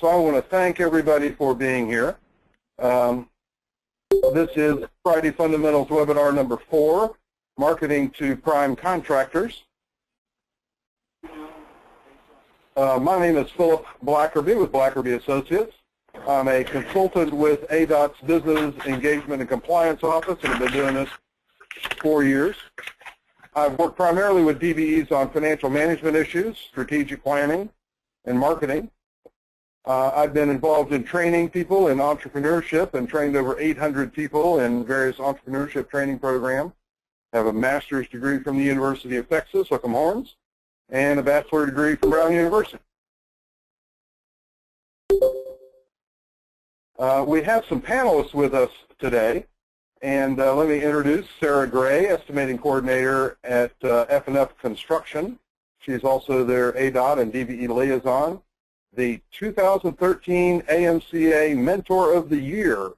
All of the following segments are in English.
So I want to thank everybody for being here. This is Friday Fundamentals webinar number 4, Marketing to Prime Contractors. My name is Philip Blackerby with Blackerby Associates. I'm a consultant with ADOT's Business Engagement and Compliance Office, and I've been doing this 4 years. I've worked primarily with DBEs on financial management issues, strategic planning, and marketing. I've been involved in training people in entrepreneurship and trained over 800 people in various entrepreneurship training programs. I have a master's degree from the University of Texas, Hook'em Horns, and a bachelor degree from Brown University. We have some panelists with us today, and let me introduce Sarah Gray, Estimating Coordinator at F&F Construction. She's also their ADOT and DBE Liaison, the 2013 AMCA Mentor of the Year,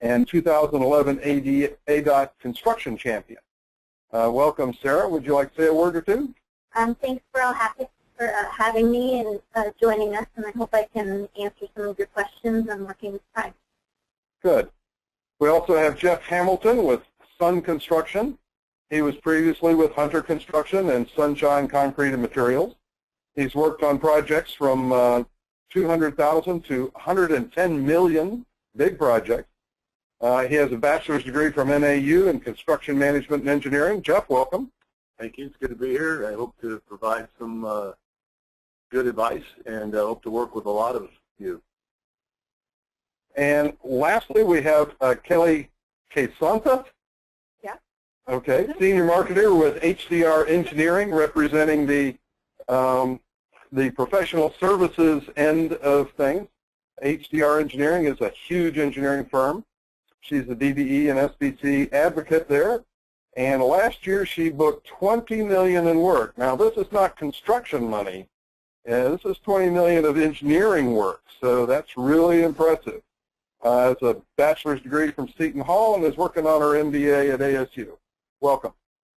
and 2011 ADOT Construction Champion. Welcome, Sarah. Would you like to say a word or two? Thanks, Phil, for having me and joining us, and I hope I can answer some of your questions on working with Prime. Good. We also have Jeff Hamilton with Sun Construction. He was previously with Hunter Construction and Sunshine Concrete and Materials. He's worked on projects from 200,000 to 110 million, big projects. He has a bachelor's degree from NAU in Construction Management and Engineering. Jeff, welcome. Thank you. It's good to be here. I hope to provide some good advice, and I hope to work with a lot of you. And lastly, we have Kelly Quesanta. Yeah. Okay, Senior Marketer with HDR Engineering, representing the professional services end of things. HDR Engineering is a huge engineering firm. She's a DBE and SBC advocate there. And last year she booked $20 million in work. Now this is not construction money. This is $20 million of engineering work. So that's really impressive. Has a bachelor's degree from Seton Hall and is working on her MBA at ASU. Welcome.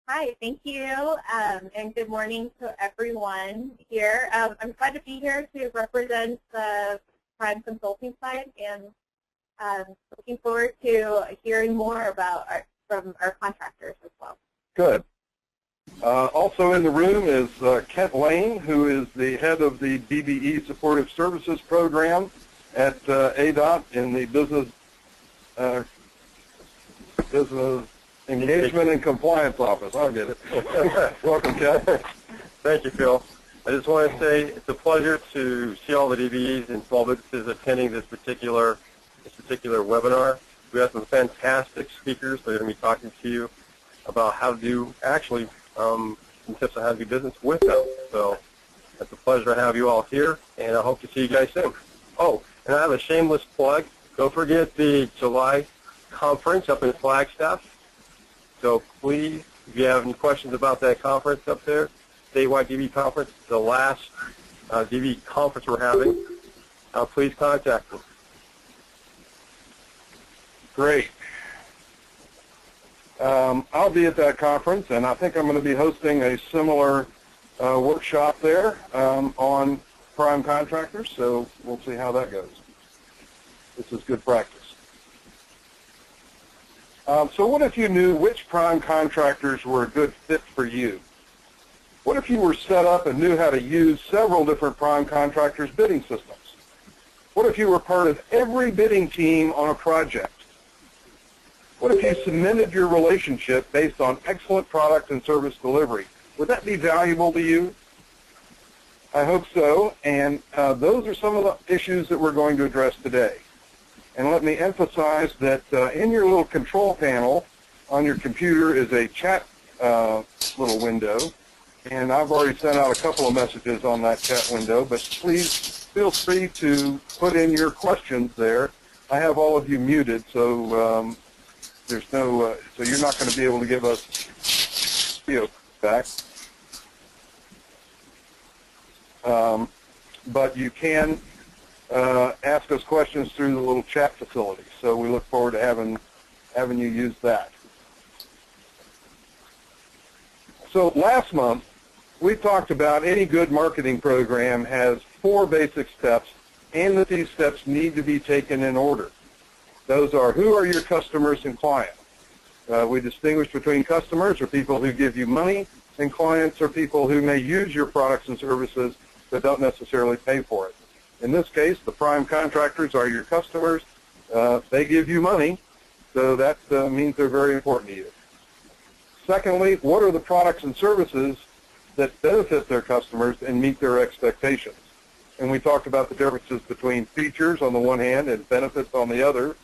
Hi, thank you, and good morning to everyone here. I'm glad to be here to represent the Prime Consulting side, and looking forward to hearing more about from our contractors as well. Good. Also in the room is Kent Lane, who is the head of the DBE Supportive Services Program at ADOT in the Business Engagement and Compliance Office. I'll get it. Welcome, Kent. Thank you, Phil. I just want to say it's a pleasure to see all the DBEs and small businesses attending this particular webinar. We have some fantastic speakers that are going to be talking to you about how to do some tips on how to do business with them. So it's a pleasure to have you all here, and I hope to see you guys soon. Oh, and I have a shameless plug. Don't forget the July conference up in Flagstaff. So please, if you have any questions about that conference up there, statewide DB conference, the last DB conference we're having, please contact me. Great. I'll be at that conference, and I think I'm going to be hosting a similar workshop there on prime contractors, so we'll see how that goes. This is good practice. So what if you knew which prime contractors were a good fit for you? What if you were set up and knew how to use several different prime contractors' bidding systems? What if you were part of every bidding team on a project? What if you cemented your relationship based on excellent product and service delivery? Would that be valuable to you? I hope so, and those are some of the issues that we're going to address today. And let me emphasize that in your little control panel on your computer is a chat little window, and I've already sent out a couple of messages on that chat window, but please feel free to put in your questions there. I have all of you muted, so there's no, so you're not going to be able to give us feedback. But you can ask us questions through the little chat facility. So we look forward to having you use that. So last month, we talked about any good marketing program has 4 basic steps and that these steps need to be taken in order. Those are, who are your customers and clients? We distinguish between customers, or people who give you money, and clients are people who may use your products and services but don't necessarily pay for it. In this case, the prime contractors are your customers. They give you money, so that means they're very important to you. Secondly, what are the products and services that benefit their customers and meet their expectations? And we talked about the differences between features on the one hand and benefits on the other.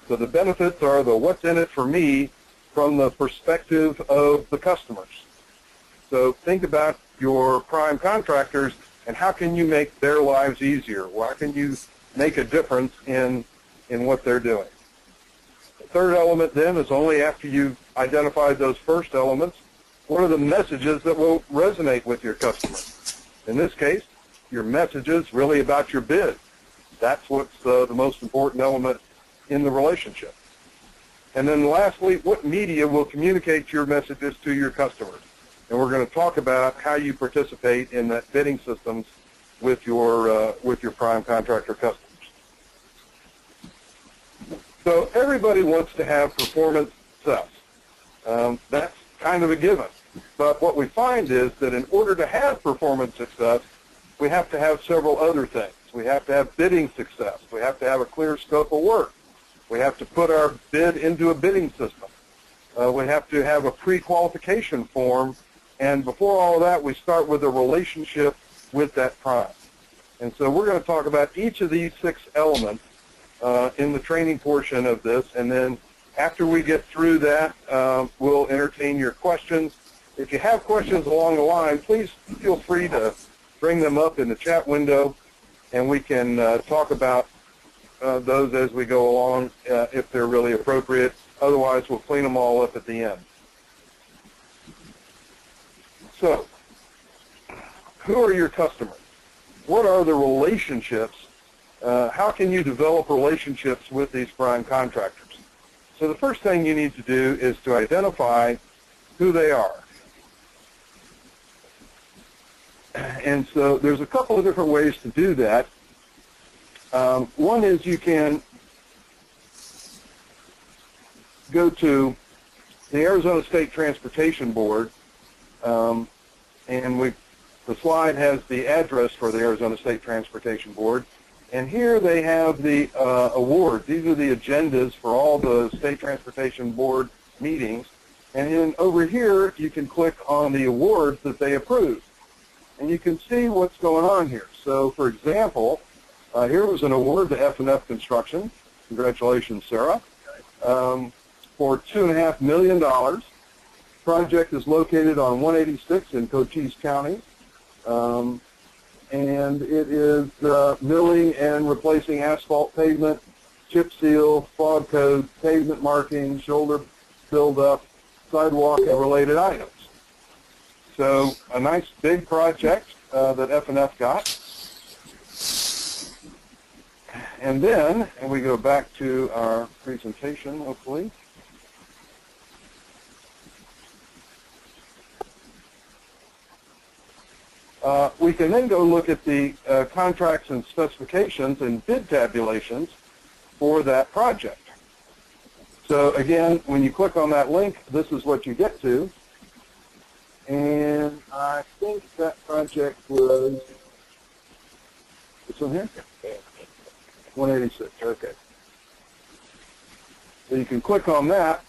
So the benefits are the what's in it for me from the perspective of the customers. So think about your prime contractors and how can you make their lives easier? Why can you make a difference in what they're doing? The third element then is, only after you've identified those first elements, what are the messages that will resonate with your customer? In this case, your message is really about your bid. That's what's the most important element in the relationship. And then lastly, what media will communicate your messages to your customers? And we're going to talk about how you participate in that bidding systems with your prime contractor customers. So everybody wants to have performance success. That's kind of a given. But what we find is that in order to have performance success, we have to have several other things. We have to have bidding success. We have to have a clear scope of work. We have to put our bid into a bidding system. We have to have a pre-qualification form. And before all of that, we start with a relationship with that prime. And so we're going to talk about each of these 6 elements in the training portion of this. And then after we get through that, we'll entertain your questions. If you have questions along the line, please feel free to bring them up in the chat window, and we can talk about those as we go along if they're really appropriate. Otherwise, we'll clean them all up at the end. So, who are your customers? What are the relationships? How can you develop relationships with these prime contractors? So the first thing you need to do is to identify who they are. And so there's a couple of different ways to do that. One is you can go to the Arizona State Transportation Board, and the slide has the address for the Arizona State Transportation Board. And here they have the awards. These are the agendas for all the State Transportation Board meetings. And then over here, you can click on the awards that they approved. And you can see what's going on here. So, for example, here was an award to F&F Construction. Congratulations, Sarah. For $2.5 million. Project is located on 186 in Cochise County. And it is milling and replacing asphalt pavement, chip seal, fog coat, pavement marking, shoulder build-up, sidewalk, and related items. So a nice big project that F&F got. And then, and we go back to our presentation, hopefully. We can then go look at the contracts and specifications and bid tabulations for that project. So again, when you click on that link, this is what you get to. And I think that project was this one here? 186, okay. So you can click on that,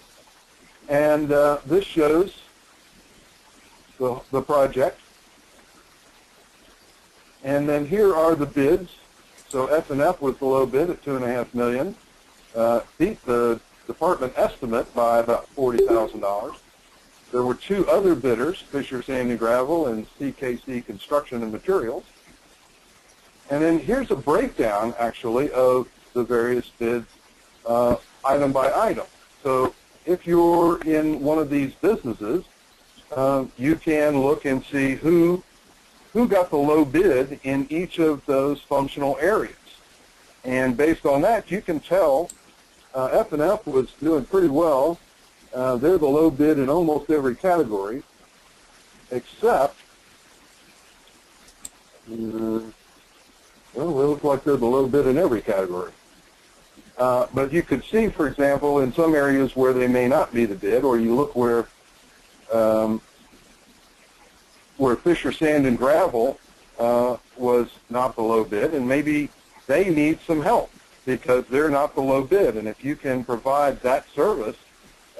and this shows the project. And then here are the bids. So F&F was the low bid at $2.5 million. Beat the department estimate by about $40,000. There were 2 other bidders, Fisher Sand and Gravel and CKC Construction and Materials. And then here's a breakdown, actually, of the various bids item by item. So if you're in one of these businesses, you can look and see who got the low bid in each of those functional areas. And based on that, you can tell F&F was doing pretty well. They're the low bid in almost every category, except Well, they look like they're the low bid in every category. But you could see, for example, in some areas where they may not be the bid, or you look where Fisher Sand and Gravel was not the low bid, and maybe they need some help because they're not the low bid. And if you can provide that service,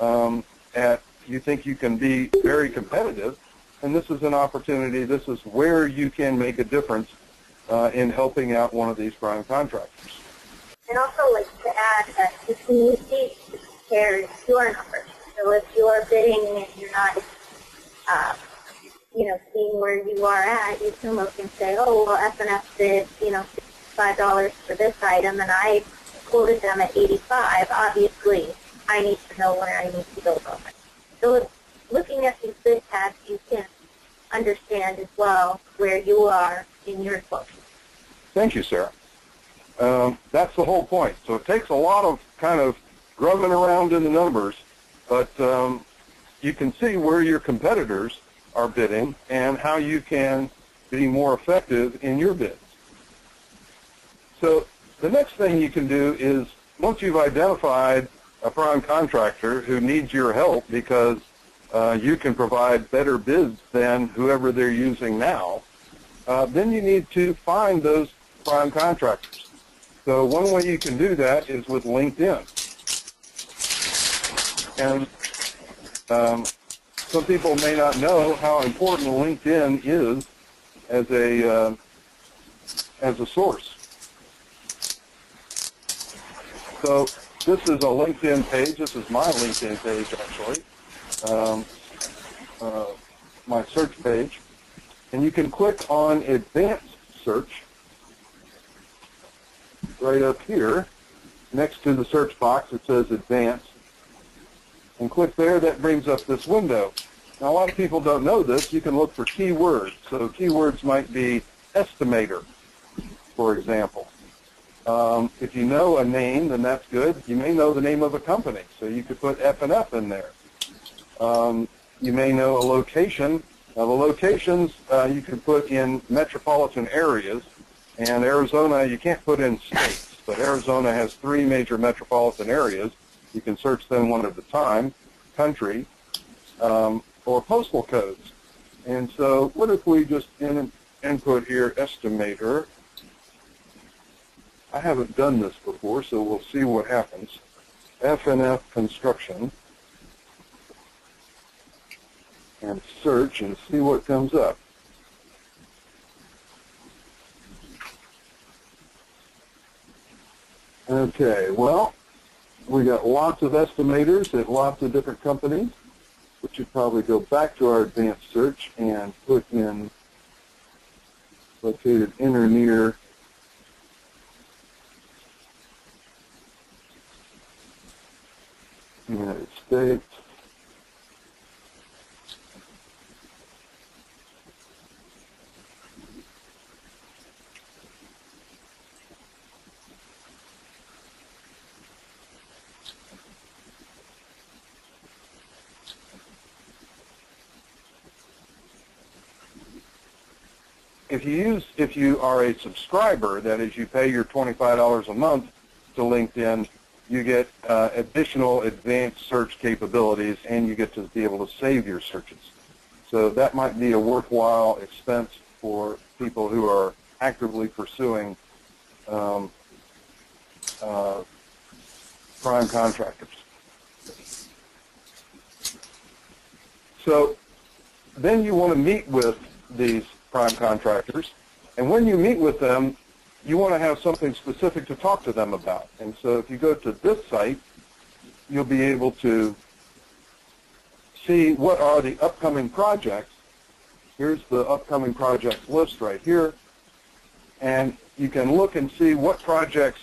you think you can be very competitive, and this is an opportunity. This is where you can make a difference in helping out one of these prime contractors. I'd also like to add that you can use these to compare your numbers. So if you are bidding and you're not, seeing where you are at, you can look and say, oh, well, F&F bid, $5 for this item, and I quoted them at $85. Obviously, I need to know where I need to go from it. So looking at these bid tabs, you can understand as well where you are in your quote. Thank you, Sarah. That's the whole point. So it takes a lot of kind of grubbing around in the numbers, but you can see where your competitors are bidding and how you can be more effective in your bids. So the next thing you can do is, once you've identified a prime contractor who needs your help because you can provide better bids than whoever they're using now, then you need to find those prime contractors. So one way you can do that is with LinkedIn. And some people may not know how important LinkedIn is as a source. So this is a LinkedIn page. This is my LinkedIn page, actually, my search page. And you can click on Advanced Search right up here. Next to the search box, it says Advanced. And click there. That brings up this window. Now, a lot of people don't know this. You can look for keywords. So keywords might be estimator, for example. If you know a name, then that's good. You may know the name of a company, so you could put F&F in there. You may know a location. Now, the locations you can put in metropolitan areas, and Arizona you can't put in states, but Arizona has 3 major metropolitan areas. You can search them one at a time, country, or postal codes. And so what if we just input here estimator? I haven't done this before, so we'll see what happens. F&F construction, and search and see what comes up. Okay, well, we got lots of estimators at lots of different companies. We should probably go back to our advanced search and put in located in or near United States. If you are a subscriber, that is, you pay your $25 a month to LinkedIn, you get additional advanced search capabilities, and you get to be able to save your searches. So that might be a worthwhile expense for people who are actively pursuing prime contractors. So then you want to meet with these prime contractors, and when you meet with them, you want to have something specific to talk to them about. And so if you go to this site, you'll be able to see what are the upcoming projects. Here's the upcoming projects list right here, and you can look and see what projects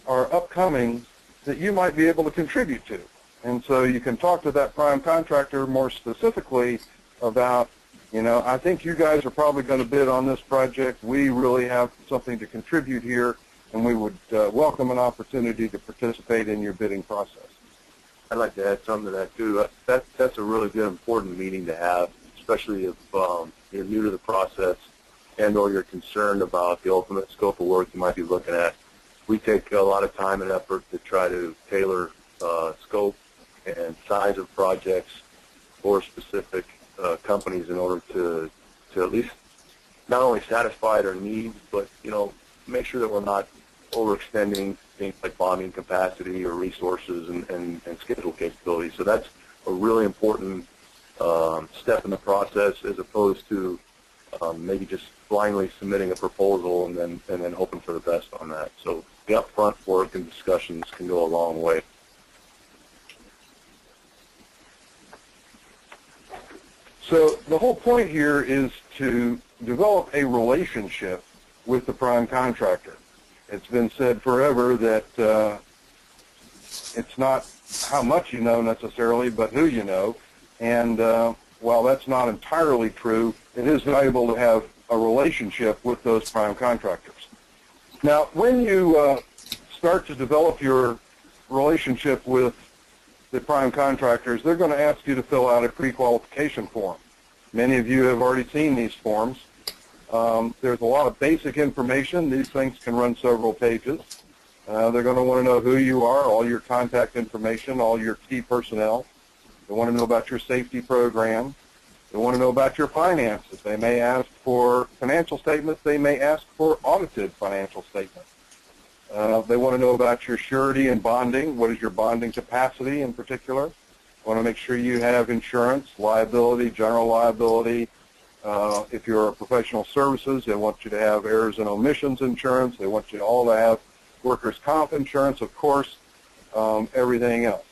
are upcoming that you might be able to contribute to. And so you can talk to that prime contractor more specifically about, I think you guys are probably going to bid on this project. We really have something to contribute here, and we would welcome an opportunity to participate in your bidding process. I'd like to add something to that, too. That's a really good, important meeting to have, especially if you're new to the process. and or you're concerned about the ultimate scope of work you might be looking at, we take a lot of time and effort to try to tailor scope and size of projects for specific companies in order to at least not only satisfy their needs, but, you know, make sure that we're not overextending things like bonding capacity or resources and schedule capability. So that's a really important step in the process, as opposed to maybe just blindly submitting a proposal and then hoping for the best on that. So the upfront work and discussions can go a long way. So the whole point here is to develop a relationship with the prime contractor. It's been said forever that it's not how much you know necessarily, but who you know. And while that's not entirely true, it is valuable to have a relationship with those prime contractors. Now, when you start to develop your relationship with the prime contractors, they're going to ask you to fill out a pre-qualification form. Many of you have already seen these forms. There's a lot of basic information. These things can run several pages. They're going to want to know who you are, all your contact information, all your key personnel. They want to know about your safety program. They want to know about your finances. They may ask for financial statements. They may ask for audited financial statements. They want to know about your surety and bonding. What is your bonding capacity in particular? They want to make sure you have insurance, liability, general liability. If you're a professional services, they want you to have errors and omissions insurance. They want you all to have workers' comp insurance, of course, everything else.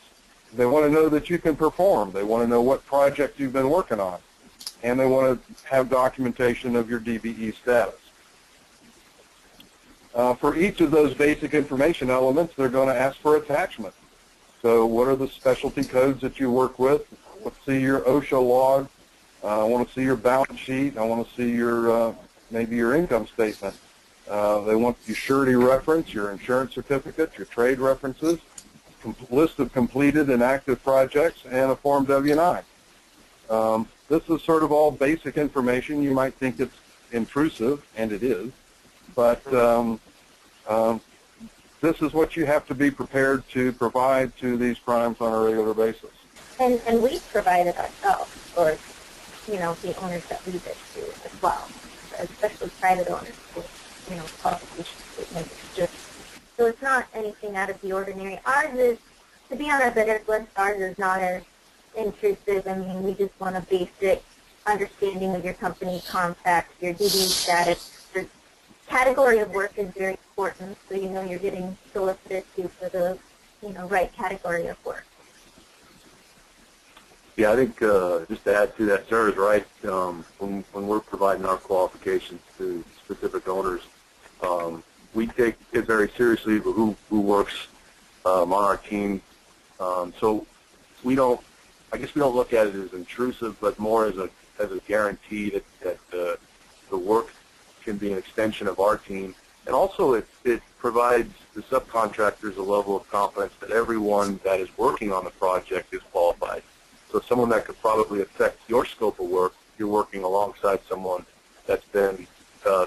They want to know that you can perform. They want to know what project you've been working on. And they want to have documentation of your DBE status. For each of those basic information elements, they're going to ask for attachment. So what are the specialty codes that you work with? Let's see your OSHA log. I want to see your balance sheet. I want to see your maybe your income statement. They want your surety reference, your insurance certificate, your trade references, list of completed and active projects, and a Form W-9. This is sort of all basic information. You might think it's intrusive, and it is, but this is what you have to be prepared to provide to these primes on a regular basis. And we provide it ourselves, or, you know, the owners that we bid to as well, especially private owners with, you know, qualification statements. So it's not anything out of the ordinary. Ours is, to be on our bidders list, ours is not as intrusive. I mean, we just want a basic understanding of your company contacts, your DBE status. Your category of work is very important, so you know you're getting solicited to for the, you know, right category of work. Yeah, I think just to add to that, Sarah's right. When we're providing our qualifications to specific owners, we take it very seriously who works on our team. So we don't, I guess we don't look at it as intrusive, but more as a guarantee that the work can be an extension of our team. And also it provides the subcontractors a level of confidence that everyone that is working on the project is qualified. So someone that could probably affect your scope of work, you're working alongside someone that's been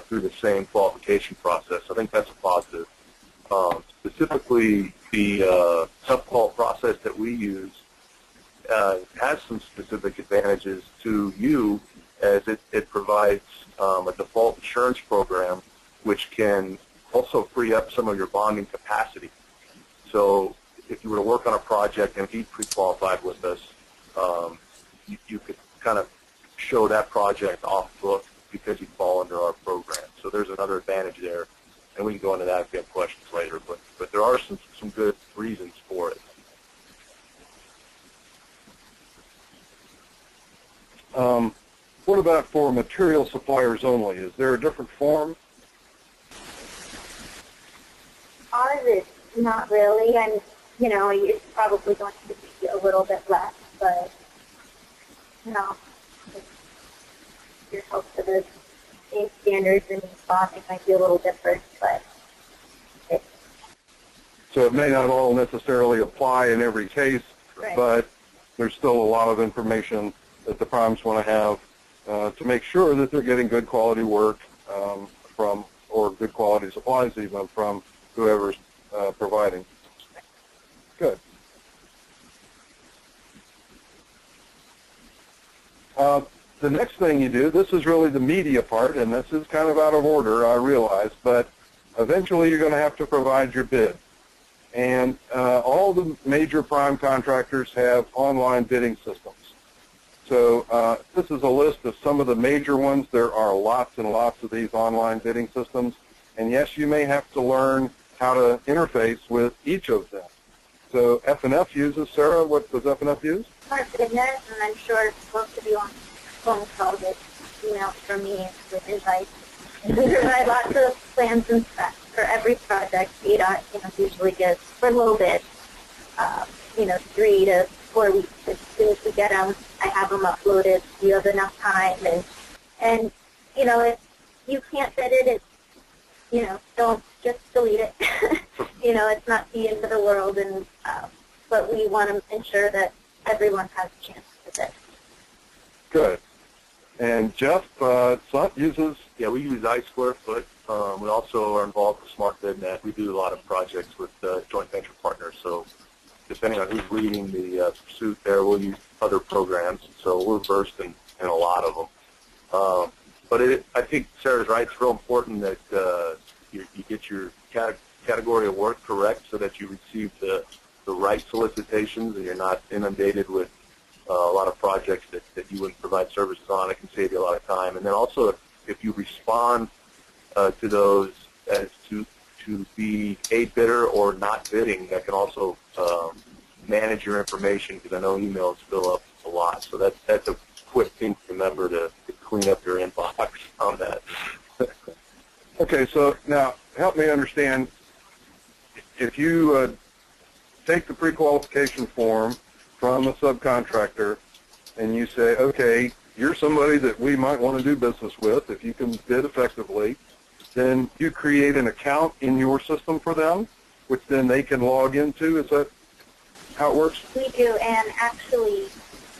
through the same qualification process. I think that's a positive. Specifically, the sub-qual process that we use has some specific advantages to you, as it provides a default insurance program which can also free up some of your bonding capacity. So if you were to work on a project and be pre-qualified with us, you could kind of show that project off book because you fall under our program. So there's another advantage there, and we can go into that if you have questions later. But there are some good reasons for it. What about for material suppliers only? Is there a different form? Ours is not really, and, you know, it's probably going to be a little bit less, but, you know, your hopes for the same standards and bonding might be a little different, but So it may not all necessarily apply in every case, right. but there's still a lot of information that the primes want to have to make sure that they're getting good quality work from, or good quality supplies even from whoever's providing. Good. The next thing you do, this is really the media part, and this is kind of out of order, I realize, but eventually you're going to have to provide your bid. And all the major prime contractors have online bidding systems. So this is a list of some of the major ones. There are lots and lots of these online bidding systems. And yes, you may have to learn how to interface with each of them. So F&F uses, Sarah, what does F&F use? Marketing it, and I'm sure it's supposed to be on phone calls with emails from me with invites. And we provide lots of plans and specs for every project. CDOT, usually gives for a little bit, 3 to 4 weeks. As soon as we get them, I have them uploaded. You have enough time, and if you can't fit it, don't just delete it. It's not the end of the world, and but we want to ensure that everyone has a chance to fit. Good. And Jeff, Slut uses? Yeah, we use iSquareFoot. We also are involved with Smart BidNet. We do a lot of projects with joint venture partners. So depending on who's leading the pursuit there, we'll use other programs. So we're versed in a lot of them. But I think Sarah's right. It's real important that you get your category of work correct so that you receive the right solicitations and you're not inundated with a lot of projects that you wouldn't provide services on. It can save you a lot of time. And then also if you respond to those as to be a bidder or not bidding, that can also manage your information, because I know emails fill up a lot. So that's a quick thing to remember to clean up your inbox on that. Okay, so now help me understand. If you take the pre-qualification form from a subcontractor and you say, okay, you're somebody that we might want to do business with, if you can bid effectively, then you create an account in your system for them, which then they can log into. Is that how it works? We do, and actually,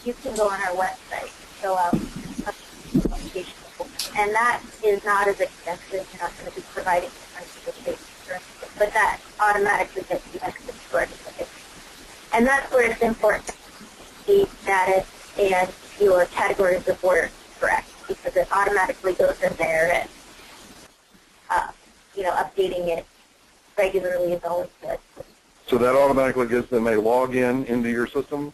you can go on our website, fill out a qualification form, and that is not as expensive. You're not going to be providing but that automatically gets you access to our certificate. And that's where it's important to see status and your categories of work correct, because it automatically goes in there, and updating it regularly is always good. So that automatically gives them a login into your system?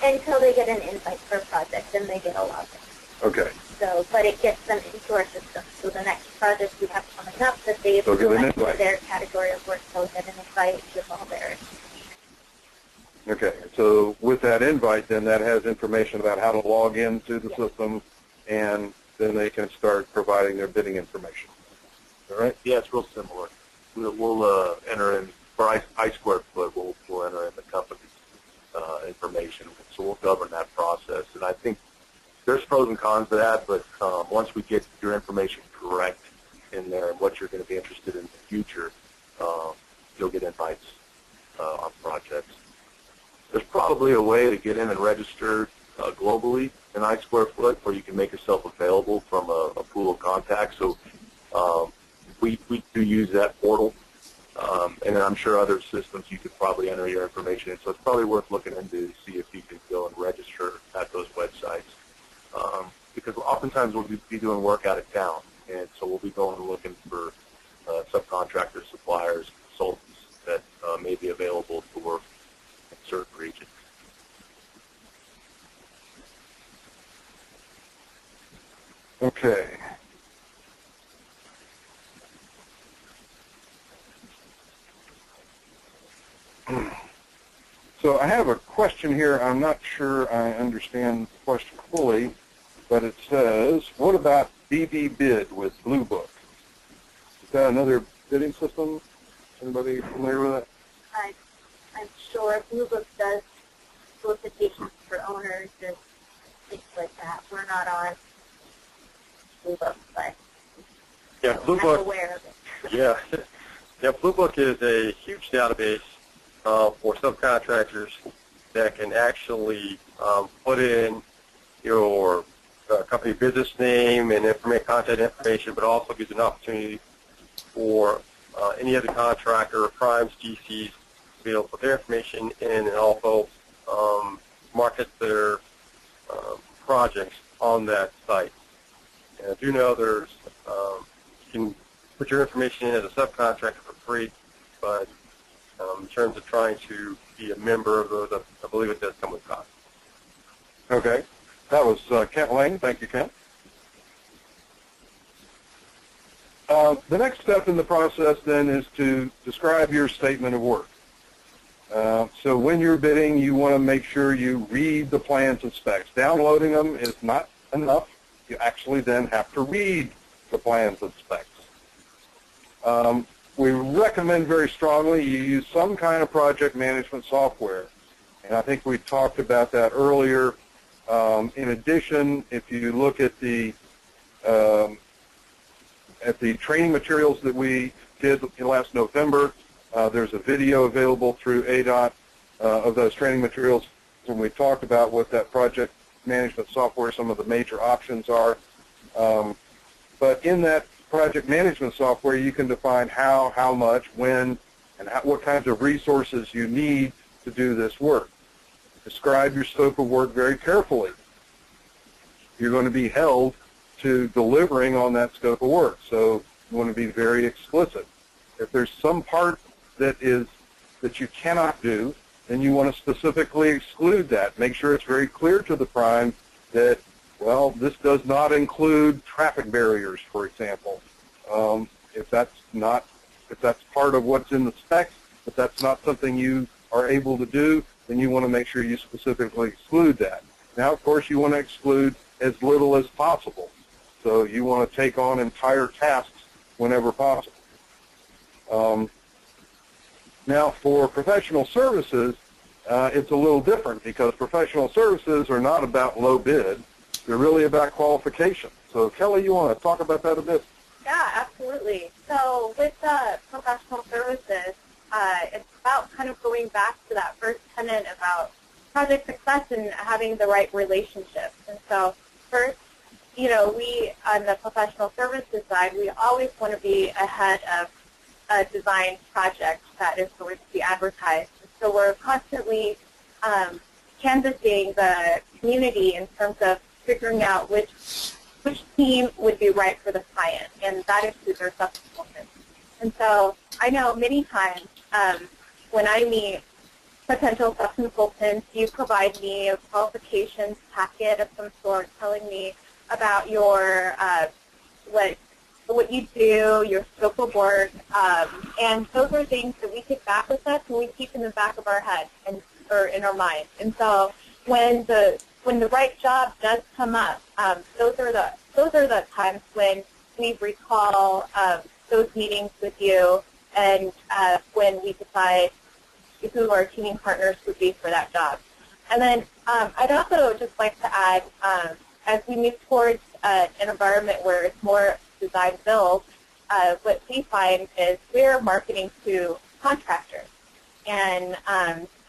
Until they get an invite for a project, then they get a login. Okay. So, but it gets them into our system. So the next project we have coming up, that they They'll get an invite. their category of work, they'll get an invite with all their. Okay. So with that invite, then that has information about how to log into the system, and then they can start providing their bidding information. All right? Yeah, it's real similar. We'll enter in, for iSquareFoot, we'll enter in the company's information. So we'll govern that process. And I think there's pros and cons to that, but once we get your information correct in there and what you're going to be interested in the future, you'll get invites on projects. There's probably a way to get in and register globally in iSquareFoot where you can make yourself available from a pool of contacts. So we do use that portal, and I'm sure other systems you could probably enter your information in. So it's probably worth looking into to see if you can go and register at those websites. Because oftentimes we'll be doing work out of town, and so we'll be going and looking for subcontractors, suppliers, consultants that may be available to work in certain regions. Okay. So I have a question here. I'm not sure I understand the question fully, but it says, what about BB Bid with Blue Book? Is that another bidding system? Anybody familiar with that? I'm sure Blue Book does solicitations for owners and things like that. We're not on Blue Book, but Yeah, Blue I'm Book. aware of it. Yeah, Blue Book is a huge database for subcontractors that can actually put in your company business name and contact information, but also gives an opportunity for any other contractor, primes, GCs, to be able to put their information in and also market their projects on that site. And I do know there's you can put your information in as a subcontractor for free, but in terms of trying to be a member of those, I believe it does come with cost. Okay. That was Kent Lane. Thank you, Kent. The next step in the process then is to describe your statement of work. So when you're bidding, you want to make sure you read the plans and specs. Downloading them is not enough. You actually then have to read the plans and specs. We recommend very strongly you use some kind of project management software. And I think we talked about that earlier. In addition, if you look at the training materials that we did last November, there's a video available through ADOT of those training materials when we talked about what that project management software, some of the major options are. But in that project management software, you can define how much, when, and what kinds of resources you need to do this work. Describe your scope of work very carefully. You're going to be held to delivering on that scope of work, so you want to be very explicit. If there's some part that you cannot do, then you want to specifically exclude that. Make sure it's very clear to the prime that, well, this does not include traffic barriers, for example. If that's part of what's in the specs, if that's not something you are able to do, then you want to make sure you specifically exclude that. Now, of course, you want to exclude as little as possible. So you want to take on entire tasks whenever possible. Now, for professional services, it's a little different because professional services are not about low bid. They're really about qualification. So, Kelly, you want to talk about that a bit? Yeah, absolutely. So with professional services, it's about kind of going back to that first tenet about project success and having the right relationships. And so first, we, on the professional services side, we always want to be ahead of a design project that is going to be advertised. So we're constantly canvassing the community in terms of figuring out which team would be right for the client, and that includes our subconsultants. And so I know many times when I meet potential subconsultants, you provide me a qualifications packet of some sort telling me about your what you do, your scope of work, and those are things that we take back with us and we keep in the back of our head or in our mind. And so when the right job does come up, those are the times when we recall those meetings with you and when we decide who our teaming partners would be for that job. And then I'd also just like to add, as we move towards an environment where it's more design build, what we find is we're marketing to contractors. And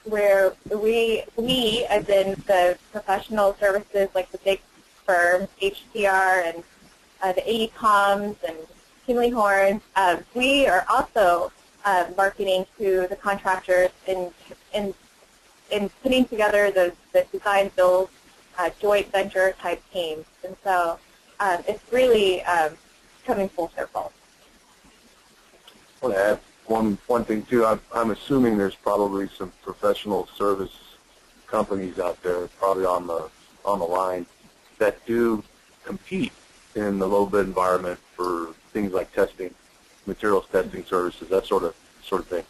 where we, as in the professional services like the big firms, HCR and the AECOMs and Kinley Horns, we are also marketing to the contractors in putting together the design build joint venture type teams. And so it's really coming full circle. I want to add one thing too. I'm assuming there's probably some professional service companies out there, probably on the line, that do compete in the low bid environment for things like testing, materials testing services, that sort of thing.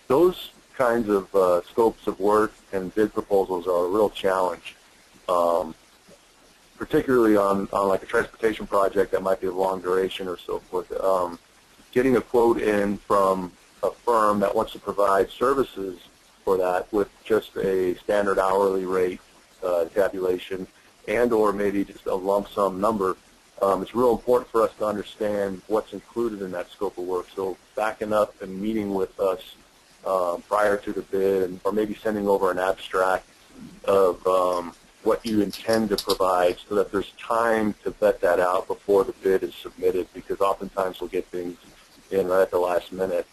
Those kinds of scopes of work and bid proposals are a real challenge, particularly on like a transportation project that might be of long duration or so forth. Getting a quote in from a firm that wants to provide services for that with just a standard hourly rate tabulation and or maybe just a lump sum number, it's real important for us to understand what's included in that scope of work. So backing up and meeting with us prior to the bid, or maybe sending over an abstract of what you intend to provide so that there's time to vet that out before the bid is submitted, because oftentimes we'll get things in right at the last minute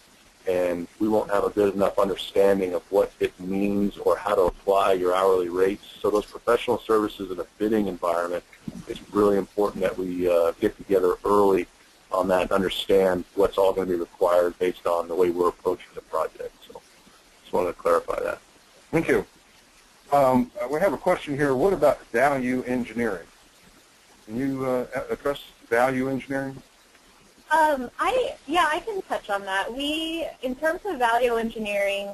and we won't have a good enough understanding of what it means or how to apply your hourly rates. So those professional services in a bidding environment, it's really important that we get together early on that and understand what's all going to be required based on the way we're approaching the project. So just wanted to clarify that. Thank you. We have a question here. What about value engineering? Can you address value engineering? I can touch on that. In terms of value engineering,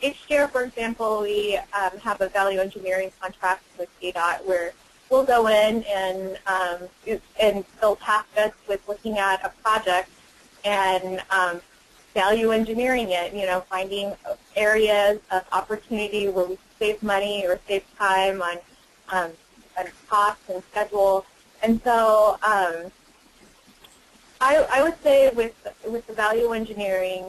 each year, for example, we have a value engineering contract with ADOT where we'll go in and they'll task us with looking at a project and value engineering it, finding areas of opportunity where we save money or save time on cost and schedule. And so I would say with the value engineering,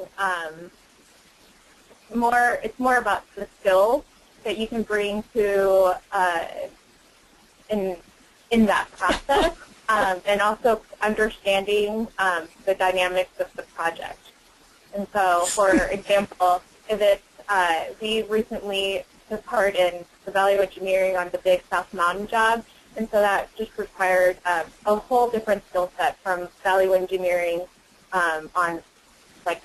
it's more about the skills that you can bring to in that process, and also understanding the dynamics of the project. And so, for example, if it's we recently took part in the value engineering on the big South Mountain job. And so that just required a whole different skill set from value engineering on like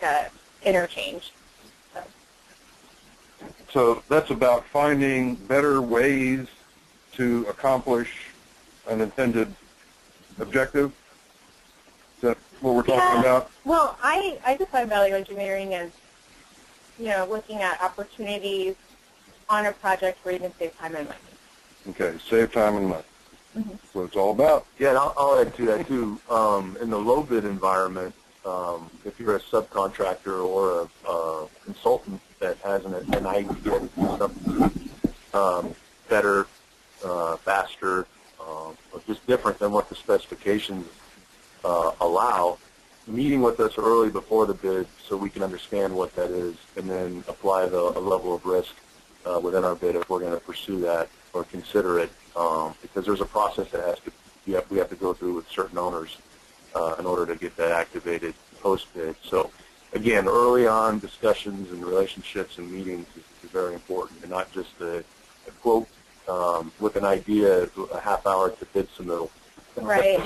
interchange. So that's about finding better ways to accomplish an intended objective? Is that what we're talking about? Well, I define value engineering as, looking at opportunities on a project where you can save time and money. Okay, save time and money. Mm-hmm. That's what it's all about. Yeah, and I'll add to that too. In the low bid environment, if you're a subcontractor or a consultant that has an idea to do something better, faster, or just different than what the specifications allow, meeting with us early before the bid so we can understand what that is and then apply a level of risk within our bid if we're going to pursue that or consider it, because there's a process that we have to go through with certain owners in order to get that activated post-bid. So, again, early on discussions and relationships and meetings is very important, and not just a quote with an idea a half hour to bid submittal. Right,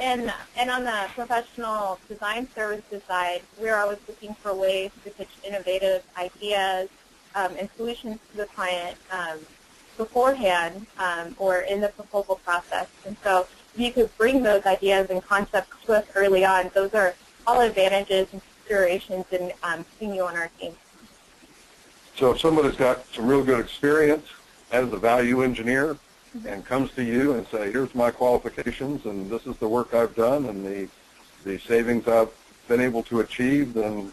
and on the professional design services side, we're always looking for ways to pitch innovative ideas and solutions to the client beforehand or in the proposal process. And so if you could bring those ideas and concepts to us early on, those are all advantages and considerations in seeing you on our team. So if somebody's got some real good experience as a value engineer and comes to you and say, here's my qualifications and this is the work I've done and the savings I've been able to achieve, then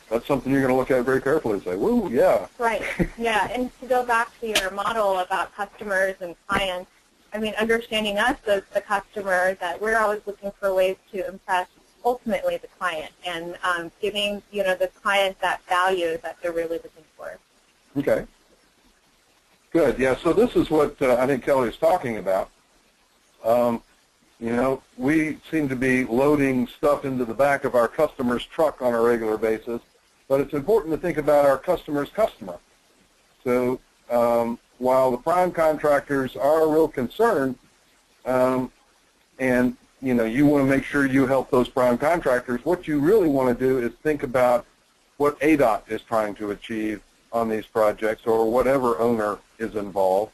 that's something you're going to look at very carefully and say, woo, yeah. Right, yeah, and to go back to your model about customers and clients, I mean, understanding us as the customer, that we're always looking for ways to impress ultimately the client and giving, the client that value that they're really looking for. Okay. Good, yeah, so this is what I think Kelly is talking about. We seem to be loading stuff into the back of our customer's truck on a regular basis, but it's important to think about our customer's customer. So while the prime contractors are a real concern, and you want to make sure you help those prime contractors, what you really want to do is think about what ADOT is trying to achieve on these projects, or whatever owner is involved,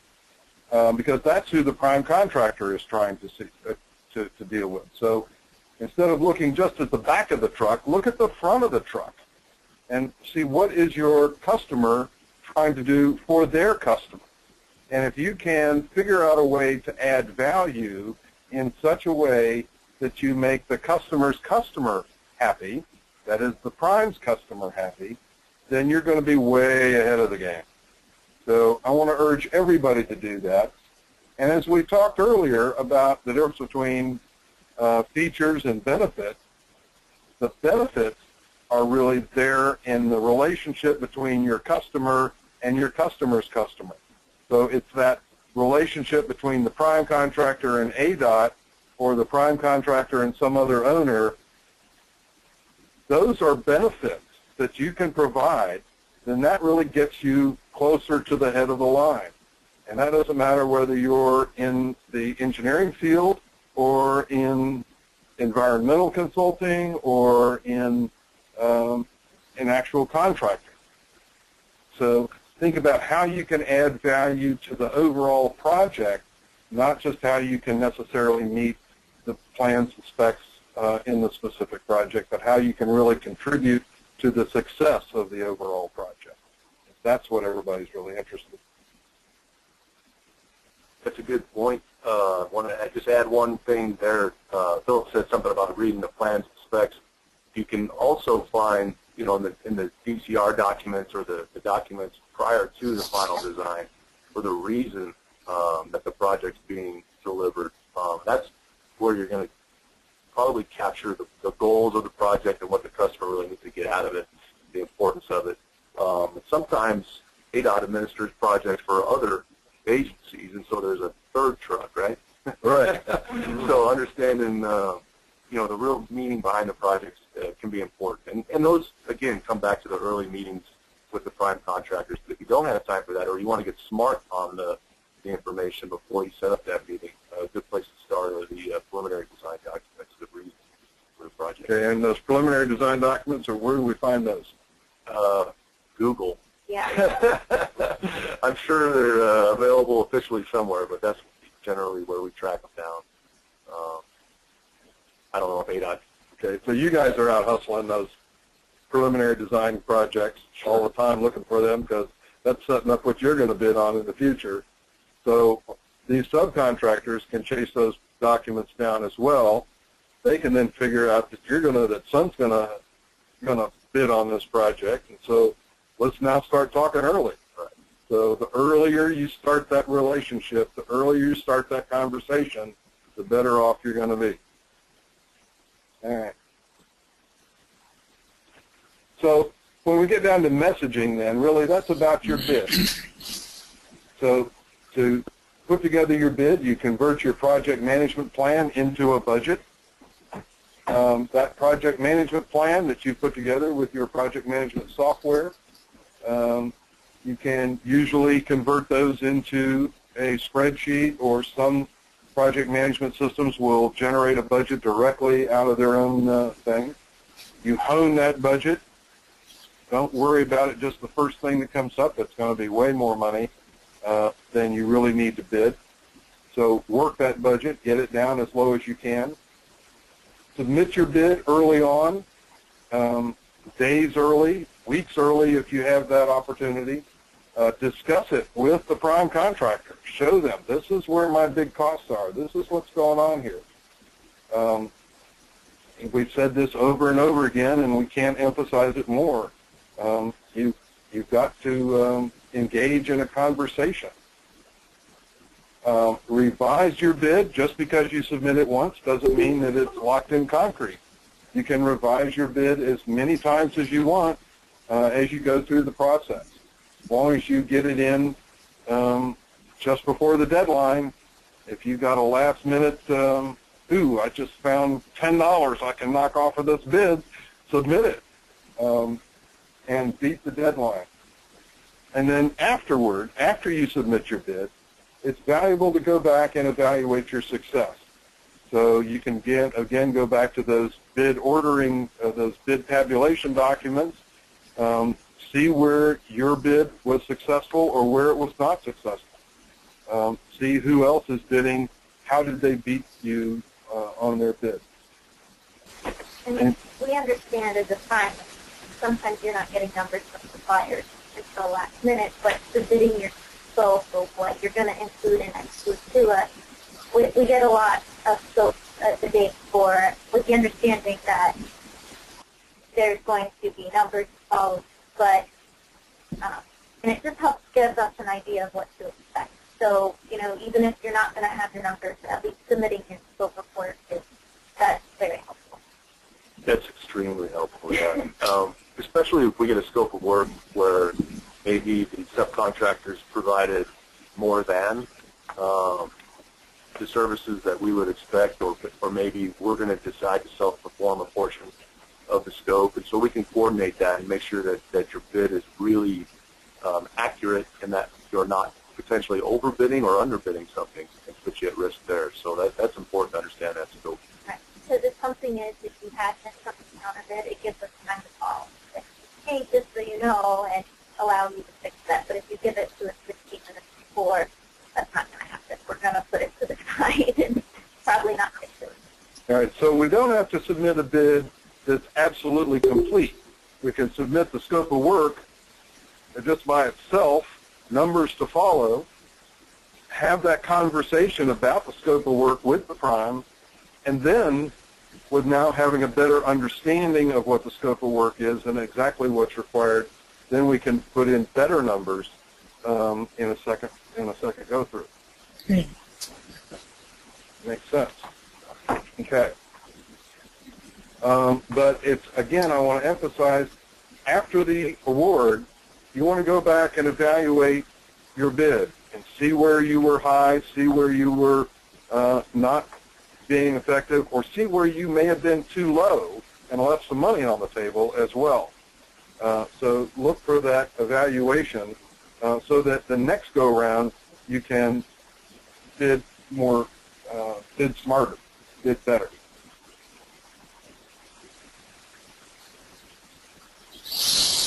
because that's who the prime contractor is trying to deal with. So instead of looking just at the back of the truck, look at the front of the truck and see what is your customer trying to do for their customer. And if you can figure out a way to add value in such a way that you make the customer's customer happy, that is the prime's customer happy, then you're going to be way ahead of the game. So I want to urge everybody to do that. And as we talked earlier about the difference between features and benefits, the benefits are really there in the relationship between your customer and your customer's customer. So it's that relationship between the prime contractor and ADOT, or the prime contractor and some other owner. Those are benefits that you can provide, then that really gets you closer to the head of the line. And that doesn't matter whether you're in the engineering field or in environmental consulting or in actual contracting. So think about how you can add value to the overall project, not just how you can necessarily meet the plans and specs in the specific project, but how you can really contribute to the success of the overall project. That's what everybody's really interested in. That's a good point. I want to just add one thing there. Philip said something about reading the plans and specs. You can also find, in the DCR documents or the documents prior to the final design for the reason that the project's being delivered. That's where you're going to probably capture the goals of the project and what the customer really needs to get out of it, the importance of it. Sometimes ADOT administers projects for other agencies, and so there's a third truck, right? Right. So understanding, the real meaning behind the projects can be important. And those, again, come back to the early meetings with the prime contractors. But if you don't have time for that, or you want to get smart on the information before you set up that meeting, a good place to start are the preliminary design documents that read for the project. Okay, and those preliminary design documents, or where do we find those? Google. Yeah. I'm sure they're available officially somewhere, but that's generally where we track them down. I don't know if ADOT. Okay, so you guys are out hustling those preliminary design projects all the time, looking for them, because that's setting up what you're going to bid on in the future. So these subcontractors can chase those documents down as well. They can then figure out that Sun's going to bid on this project, and so let's now start talking early. Right. So the earlier you start that relationship, the earlier you start that conversation, the better off you're going to be. All right. So when we get down to messaging, then really that's about your bid. So to put together your bid, you convert your project management plan into a budget. That project management plan that you put together with your project management software, you can usually convert those into a spreadsheet, or some project management systems will generate a budget directly out of their own thing. You hone that budget. Don't worry about it just the first thing that comes up. It's going to be way more money than you really need to bid. So work that budget, get it down as low as you can. Submit your bid early on, days early, weeks early if you have that opportunity. Discuss it with the prime contractor. Show them, this is where my big costs are. This is what's going on here. We've said this over and over again, and we can't emphasize it more. You've got to engage in a conversation. Revise your bid. Just because you submit it once doesn't mean that it's locked in concrete. You can revise your bid as many times as you want as you go through the process. As long as you get it in just before the deadline. If you got a last minute, I just found $10 I can knock off of this bid, submit it and beat the deadline. And then afterward, after you submit your bid, it's valuable to go back and evaluate your success. So you can again go back to those bid ordering, those bid tabulation documents, see where your bid was successful or where it was not successful. See who else is bidding, how did they beat you on their bid. And we understand as a time, sometimes you're not getting numbers from suppliers until last minute, but submitting your scope of what you're going to include and exclude to us, we get a lot of scope the day before, with the understanding that there's going to be numbers involved, but and it just helps give us an idea of what to expect. So, even if you're not going to have your numbers, at least submitting your scope report that's very helpful. That's extremely helpful, yeah. Especially if we get a scope of work where maybe the subcontractors provided more than the services that we would expect, or maybe we're going to decide to self-perform a portion of the scope, and so we can coordinate that and make sure that your bid is really accurate and that you're not potentially overbidding or underbidding something and put you at risk there. So that's important to understand that scope. Right. So the something is, if you have something counterbid, it gives us time to call. Like, hey, just so you know, and allow you to fix that. But if you give it to us 15 minutes before, that's not going to happen. We're going to put it to the side and probably not fix it. All right, so we don't have to submit a bid that's absolutely complete. We can submit the scope of work just by itself, numbers to follow, have that conversation about the scope of work with the prime, and then with now having a better understanding of what the scope of work is and exactly what's required, then we can put in better numbers in a second go through. Makes sense. Okay. But it's, again, I want to emphasize, after the award, you want to go back and evaluate your bid and see where you were high, see where you were not being effective, or see where you may have been too low and left some money on the table as well. So look for that evaluation so that the next go-round you can bid more, bid smarter, bid better.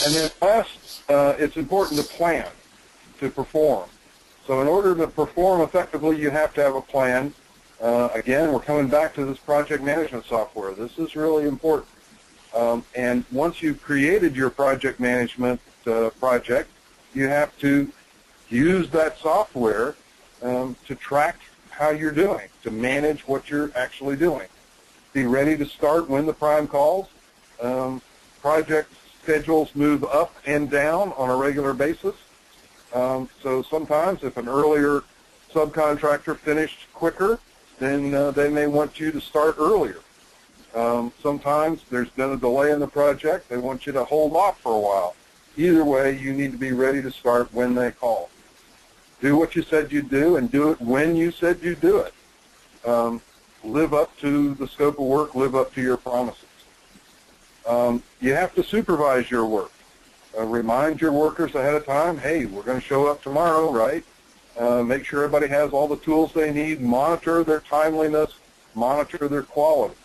And then last, it's important to plan, to perform. So in order to perform effectively, you have to have a plan. Again, we're coming back to this project management software. This is really important. And once you've created your project management project, you have to use that software to track how you're doing, to manage what you're actually doing. Be ready to start when the prime calls. Project schedules move up and down on a regular basis. So sometimes if an earlier subcontractor finished quicker, then they may want you to start earlier. Sometimes there's been a delay in the project. They want you to hold off for a while. Either way, you need to be ready to start when they call. Do what you said you'd do and do it when you said you'd do it. Live up to the scope of work, live up to your promises. You have to supervise your work. Remind your workers ahead of time, hey, we're going to show up tomorrow, right? Make sure everybody has all the tools they need. Monitor their timeliness. Monitor their quality.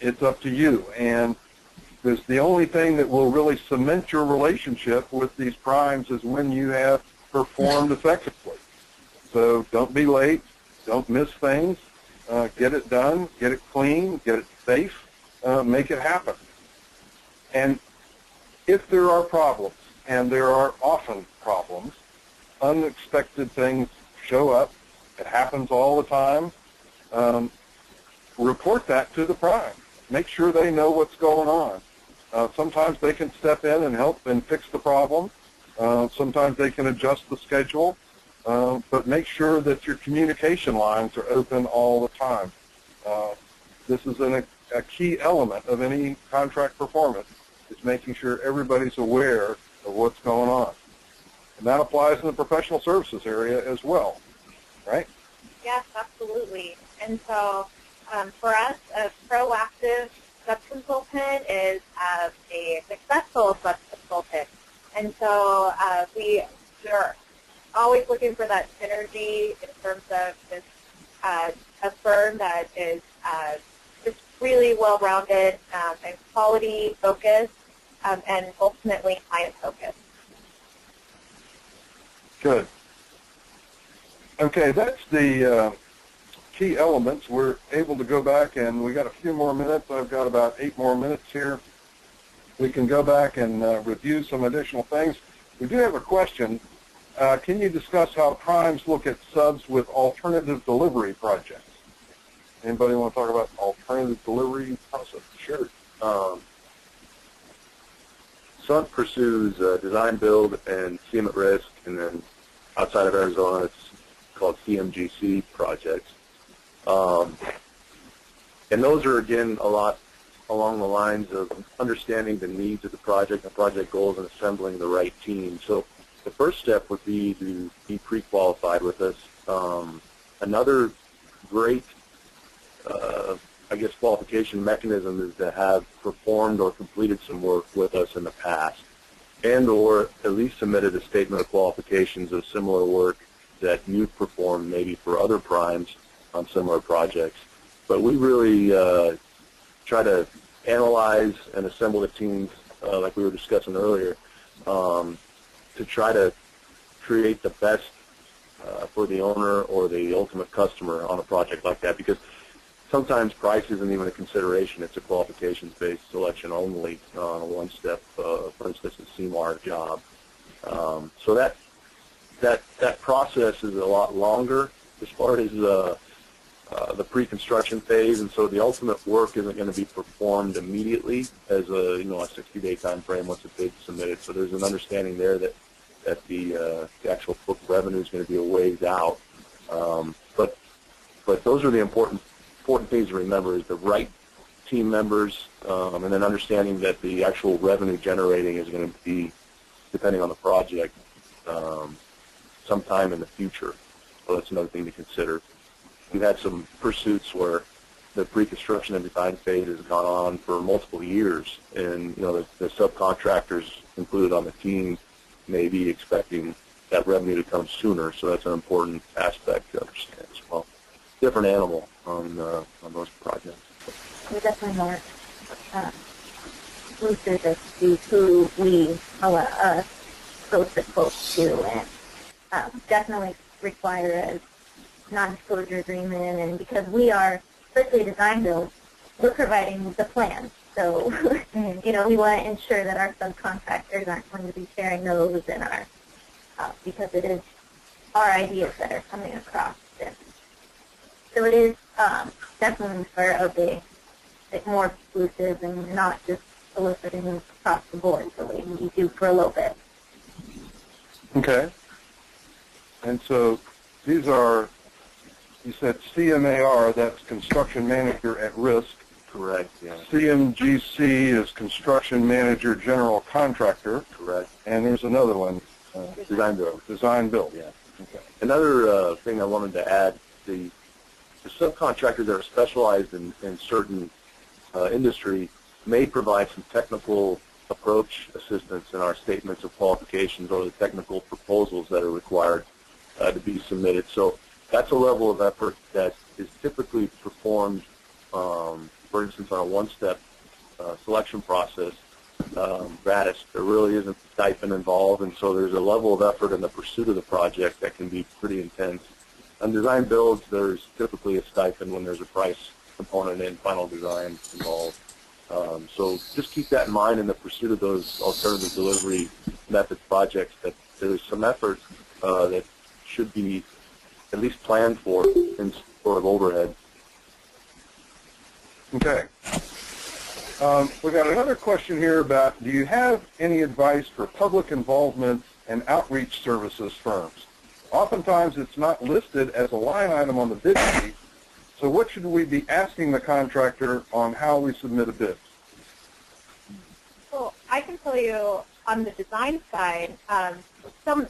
It's up to you. And the only thing that will really cement your relationship with these primes is when you have performed effectively. So don't be late. Don't miss things. Get it done. Get it clean. Get it safe. Make it happen. And if there are problems, and there are often problems, unexpected things show up. It happens all the time. Report that to the prime. Make sure they know what's going on. Sometimes they can step in and help and fix the problem. Sometimes they can adjust the schedule. But make sure that your communication lines are open all the time. This is a key element of any contract performance, is making sure everybody's aware of what's going on. And that applies in the professional services area as well, right? Yes, absolutely. And so for us, a proactive sub-consultant is a successful sub-consultant. And so we're always looking for that synergy in terms of this, a firm that is just really well-rounded and quality-focused and ultimately client-focused. Good. Okay, that's the key elements. We're able to go back, and we got a few more minutes. I've got about 8 more minutes here. We can go back and review some additional things. We do have a question. Can you discuss how primes look at subs with alternative delivery projects? Anybody want to talk about alternative delivery process? Sure. SUNT pursues design, build, and CM at risk, and then outside of Arizona, it's called CMGC projects. And those are, again, a lot along the lines of understanding the needs of the project, the project goals, and assembling the right team. So the first step would be to be pre-qualified with us. Another great, I guess, qualification mechanism is to have performed or completed some work with us in the past, and or at least submitted a statement of qualifications of similar work that you've performed maybe for other primes on similar projects. But we really try to analyze and assemble the teams, like we were discussing earlier, to try to create the best for the owner or the ultimate customer on a project like that, because sometimes price isn't even a consideration. It's a qualifications-based selection only on a one-step, for instance, a CMAR job. So that process is a lot longer as far as the pre-construction phase, and so the ultimate work isn't going to be performed immediately as a 60-day time frame once a bid is submitted. So there's an understanding there that the actual book revenue is going to be a ways out. But those are the important things to remember: is the right team members, and then understanding that the actual revenue generating is going to be, depending on the project, sometime in the future. So that's another thing to consider. We've had some pursuits where the pre-construction and design phase has gone on for multiple years, and the subcontractors included on the team may be expecting that revenue to come sooner. So that's an important aspect to understand as well. Different animal on those projects. We're definitely more exclusive as to who we allow us go to quote to, and definitely require a non-disclosure agreement. And because we are strictly design build, we're providing the plan. So, we want to ensure that our subcontractors aren't going to be sharing those in our, because it is our ideas that are coming across. So it is definitely sort of a more exclusive and not just soliciting across the board the way we do for a little bit. Okay. And so these are, you said CMAR, that's Construction Manager at Risk. Correct, yeah. CMGC is Construction Manager General Contractor. Correct. And there's another one. Design build. Design build. Yeah. Okay. Another thing I wanted to add, the subcontractors that are specialized in certain industry may provide some technical approach assistance in our statements of qualifications or the technical proposals that are required to be submitted. So that's a level of effort that is typically performed, for instance, on a one-step selection process, gratis. There really isn't stipend involved, and so there's a level of effort in the pursuit of the project that can be pretty intense. On design builds, there's typically a stipend when there's a price component in final design involved. So just keep that in mind in the pursuit of those alternative delivery method projects, that there's some effort that should be at least planned for in sort of overhead. Okay. We got another question here about, do you have any advice for public involvement and outreach services firms? Oftentimes it's not listed as a line item on the bid sheet, so what should we be asking the contractor on how we submit a bid? Well, I can tell you on the design side,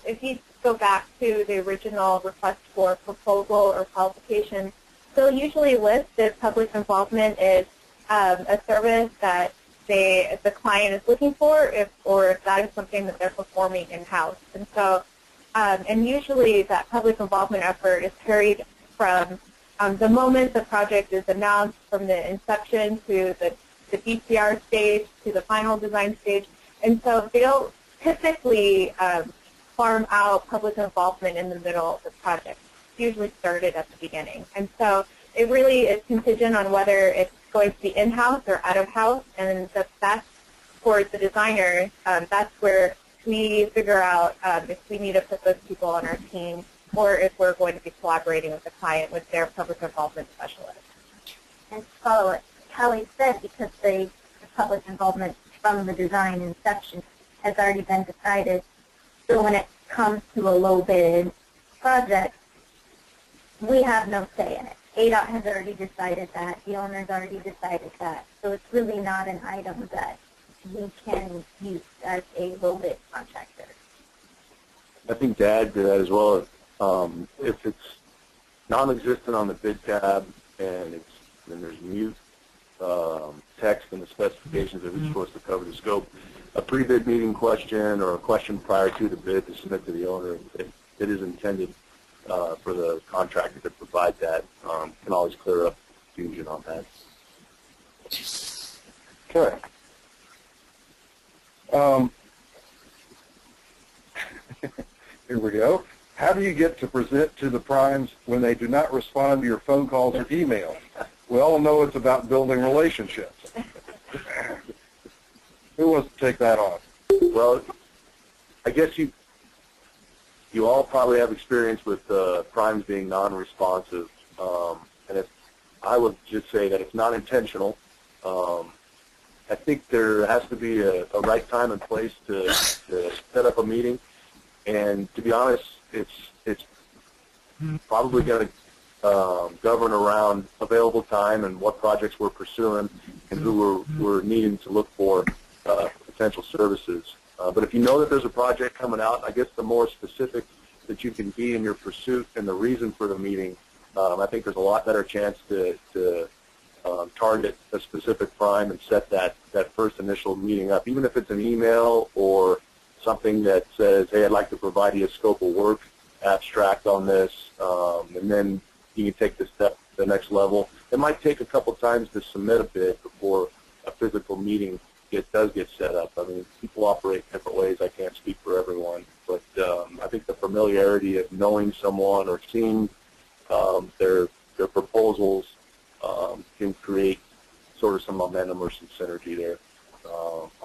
if you go back to the original request for proposal or qualification, they'll usually list that public involvement is a service that the client is looking for, or if that is something that they're performing in-house. And so, and usually that public involvement effort is carried from the moment the project is announced, from the inception to the DCR stage to the final design stage. And so they don't typically farm out public involvement in the middle of the project. It's usually started at the beginning. And so it really is contingent on whether it's going to be in-house or out-of-house, and that's for the designers. That's where we figure out if we need to put those people on our team, or if we're going to be collaborating with the client with their public involvement specialist. And to follow what Kelly said, because the public involvement from the design inception has already been decided, so when it comes to a low bid project, we have no say in it. ADOT has already decided that. The owner's already decided that. So it's really not an item that we can use as a low bid contractor. I think to add to that as well, if it's non-existent on the bid tab and there's mute text in the specifications of who's supposed to cover the scope, a pre-bid meeting question or a question prior to the bid to submit to the owner, if it is intended for the contractor to provide that, can always clear up confusion on that. Okay. Here we go. How do you get to present to the primes when they do not respond to your phone calls or emails? We all know it's about building relationships. Who wants to take that on? Well, I guess you all probably have experience with primes being non-responsive, and if I would just say that it's not intentional. I think there has to be a right time and place to set up a meeting, and to be honest, it's probably going to govern around available time and what projects we're pursuing and who we're needing to look for potential services. But if you know that there's a project coming out, I guess the more specific that you can be in your pursuit and the reason for the meeting, I think there's a lot better chance to target a specific prime and set that first initial meeting up, even if it's an email or something that says, hey, I'd like to provide you a scope of work abstract on this, and then you can take the next level. It might take a couple times to submit a bid before a physical meeting does get set up. I mean, people operate different ways. I can't speak for everyone, but I think the familiarity of knowing someone or seeing their proposals can create sort of some momentum or some synergy there.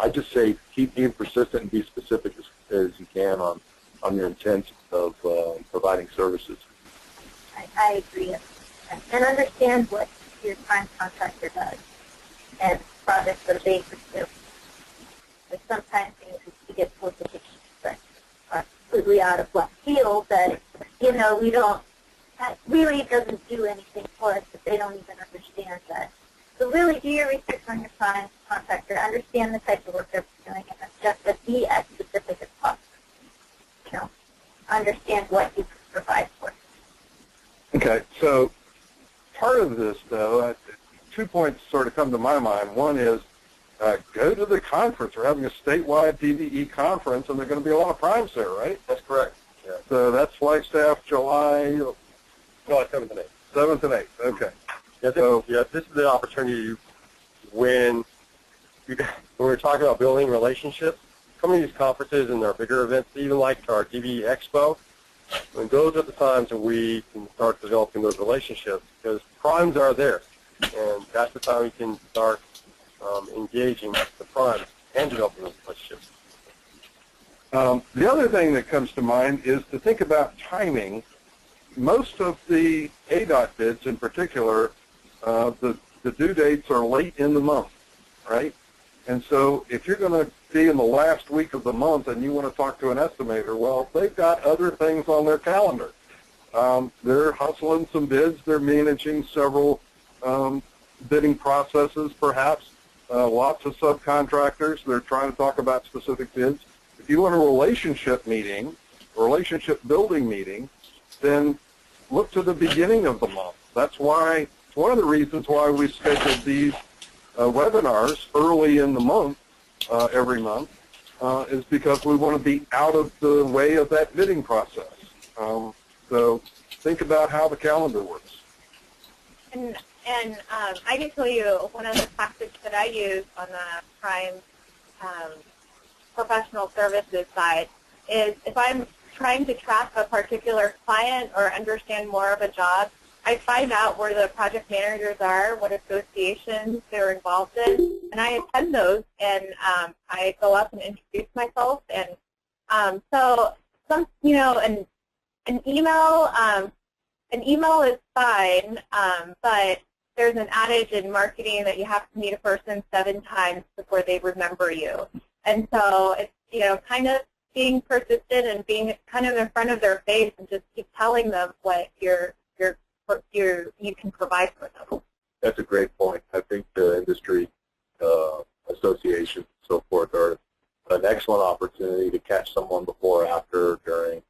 I just say keep being persistent and be specific as you can on your intent of providing services. I agree. And understand what your prime contractor does and projects that they pursue. There's sometimes things we get solicitations that are completely out of left field that, we don't, that really doesn't do anything for us, but they don't even understand that. So really do your research on your prime contractor, understand the type of work they're doing, and just to be as specific as possible. Understand what you can provide for. Okay, so part of this, though, 2 points sort of come to my mind. One is go to the conference. We're having a statewide DVE conference, and there are going to be a lot of primes there, right? That's correct. Yeah. So that's Flagstaff, July 7th and 8th. 7th and 8th. Okay. Yeah, this is the opportunity when we're talking about building relationships. Coming to these conferences and our bigger events, even like our DVE Expo, when those are the times that we can start developing those relationships, because primes are there, and that's the time we can start engaging the primes and developing those relationships. The other thing that comes to mind is to think about timing. Most of the ADOT bids in particular, the due dates are late in the month, right? And so if you're going to be in the last week of the month and you want to talk to an estimator, well, they've got other things on their calendar. They're hustling some bids. They're managing several bidding processes, perhaps. Lots of subcontractors. They're trying to talk about specific bids. If you want a relationship meeting, a relationship building meeting, then look to the beginning of the month. That's why, it's one of the reasons why we scheduled these webinars early in the month, every month, is because we want to be out of the way of that bidding process. So think about how the calendar works. And I can tell you one of the tactics that I use on the prime professional services side is if I'm trying to track a particular client or understand more of a job, I find out where the project managers are, what associations they're involved in, and I attend those, and I go up and introduce myself. And so, an email is fine, but there's an adage in marketing that you have to meet a person 7 times before they remember you. And so it's, kind of being persistent and being kind of in front of their face and just keep telling them what you can provide for them. That's a great point. I think the industry associations and so forth are an excellent opportunity to catch someone before, after, during,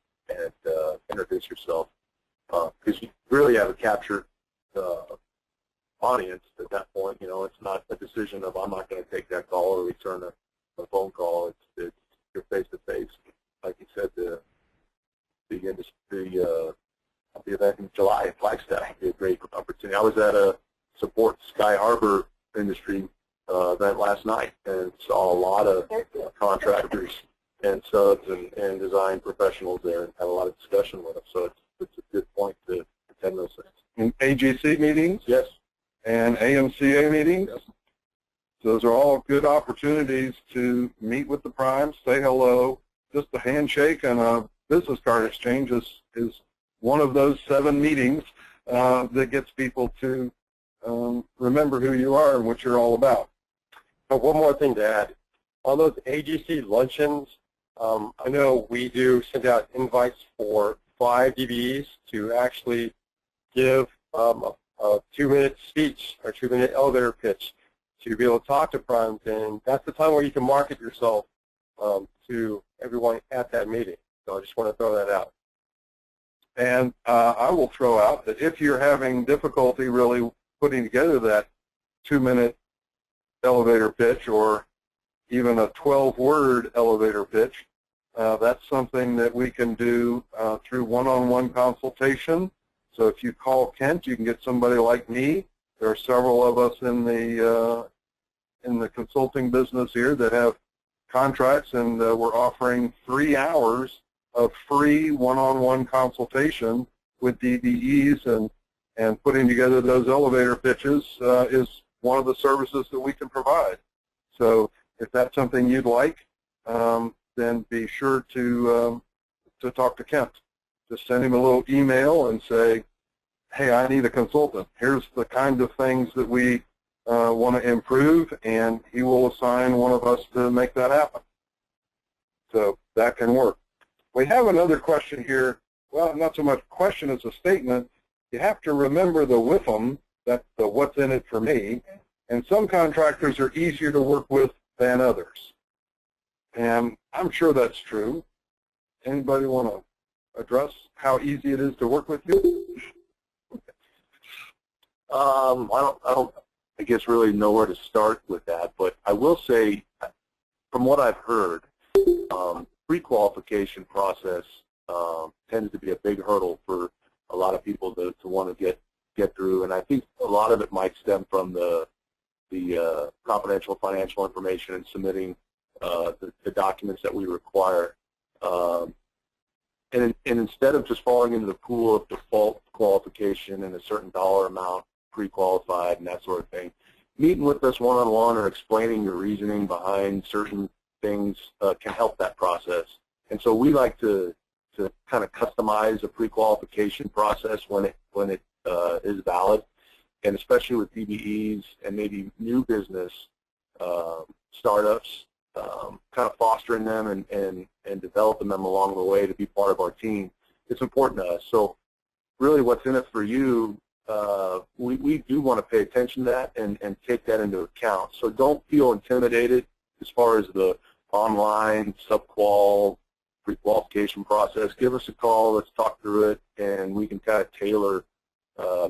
introduce yourself, because you really have a captured audience at that point. It's not a decision of I'm not going to take that call or return a phone call. It's you're face to face. Like you said, the event in July in Flagstaff would be a great opportunity. I was at a Support Sky Harbor industry event last night and saw a lot of contractors and subs and design professionals there and had a lot of discussion with them. So it's a good point to attend those things. And AGC meetings? Yes. And AMCA meetings? Yes. Those are all good opportunities to meet with the primes, say hello. Just a handshake and a business card exchange is one of those 7 meetings that gets people to remember who you are and what you're all about. But one more thing to add. On those AGC luncheons, I know we do send out invites for 5 DBEs to actually give a 2-minute speech or 2-minute elevator pitch to be able to talk to primes, and that's the time where you can market yourself to everyone at that meeting. So I just want to throw that out. And I will throw out that if you're having difficulty really putting together that 2-minute elevator pitch or even a 12-word elevator pitch, that's something that we can do through one-on-one consultation. So if you call Kent, you can get somebody like me. There are several of us in the consulting business here that have contracts, and we're offering 3 hours of free one-on-one consultation with DBEs, and putting together those elevator pitches is one of the services that we can provide. So if that's something you'd like, then be sure to talk to Kent. Just send him a little email and say, hey, I need a consultant. Here's the kind of things that we want to improve, and he will assign one of us to make that happen. So that can work. We have another question here. Well, not so much question as a statement. You have to remember the WIFM, that's the what's in it for me, and some contractors are easier to work with than others. And I'm sure that's true. Anybody want to address how easy it is to work with you? I guess really know where to start with that, but I will say, from what I've heard, pre-qualification process tends to be a big hurdle for a lot of people to want to get through, and I think a lot of it might stem from the confidential financial information and submitting the documents that we require. And instead of just falling into the pool of default qualification and a certain dollar amount, pre-qualified and that sort of thing, meeting with us one-on-one or explaining your reasoning behind certain things can help that process. And so we like to kind of customize a pre-qualification process when it is valid, and especially with DBEs and maybe new business startups, kind of fostering them and developing them along the way to be part of our team. It's important to us. So really what's in it for you, we do want to pay attention to that and take that into account. So don't feel intimidated as far as the online sub-qual pre-qualification process. Give us a call, let's talk through it, and we can kind of tailor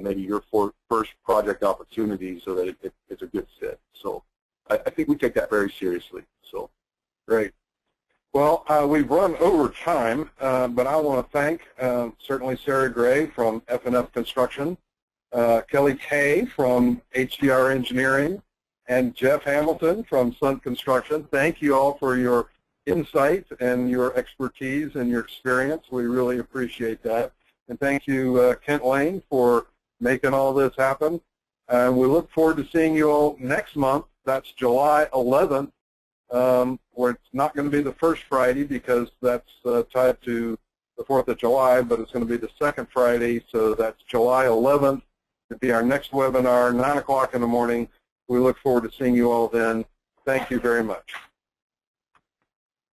maybe your first project opportunity so that it's a good fit. So I think we take that very seriously. So great. Well, we've run over time, but I want to thank certainly Sarah Gray from F&F Construction, Kelly Kay from HDR Engineering, and Jeff Hamilton from Sun Construction. Thank you all for your insight and your expertise and your experience. We really appreciate that. And thank you, Kent Lane, for making all this happen. And we look forward to seeing you all next month. That's July 11th, where it's not going to be the first Friday because that's tied to the 4th of July, but it's going to be the second Friday, so that's July 11th. It'll be our next webinar, 9 o'clock in the morning. We look forward to seeing you all then. Thank you very much.